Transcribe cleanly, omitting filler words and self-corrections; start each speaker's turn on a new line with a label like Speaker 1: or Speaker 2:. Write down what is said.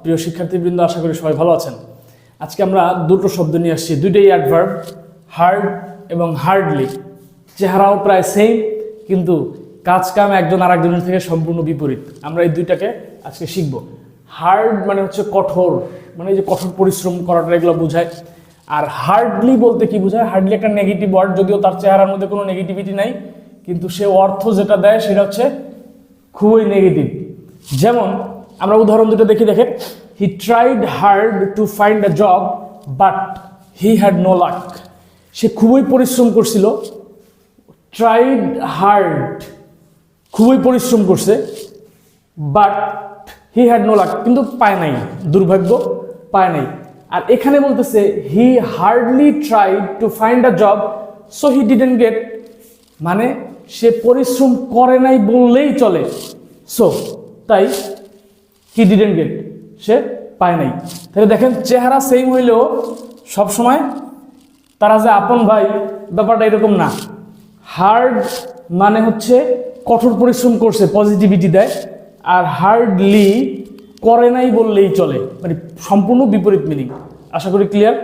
Speaker 1: প্রিয় শিক্ষার্থীবৃন্দ, আশা করি সবাই ভালো আছেন। আজকে আমরা দুটো শব্দ নিয়ে আসছি, দুইটাই অ্যাডভার্ব, হার্ড এবং হার্ডলি। চেহারাও প্রায় সেম, কিন্তু কাজ কাম একজন আরেকজনের থেকে সম্পূর্ণ বিপরীত। আমরা এই দুইটাকে আজকে শিখব। হার্ড মানে হচ্ছে কঠোর, মানে এই যে কঠোর পরিশ্রম করাটা, এগুলো বোঝায়। আর হার্ডলি বলতে কি বোঝায়? হার্ডলি একটা নেগেটিভ ওয়ার্ড, যদিও তার চেহারার মধ্যে কোনো নেগেটিভিটি নাই, কিন্তু সে অর্থ যেটা দেয় সেটা হচ্ছে খুবই নেগেটিভ। যেমন আমরা উদাহরণ দুটো দেখেন, he tried hard to find a job but he had no luck. সে খুবই পরিশ্রম করছিল, ট্রাইড হার্ড, খুবই পরিশ্রম করছে, but he had no luck, কিন্তু পায় নাই, দুর্ভাগ্য, পায় নাই। আর এখানে বলতেছে he hardly tried to find a job so he didn't get, মানে সে পরিশ্রম করে নাই বললেই চলে, সো তাই হি ডিডন্ট গেট, সে পায় নাই। তাহলে দেখেন, চেহারা সেম হইলেও সবসময় তারা যে আপন ভাই, ব্যাপারটা এরকম না। হার্ড মানে হচ্ছে কঠোর পরিশ্রম করছে, পজিটিভিটি দেয়, আর হার্ডলি করে নাই বললেই চলে, মানে সম্পূর্ণ বিপরীত মিনিং। আশা করি ক্লিয়ার।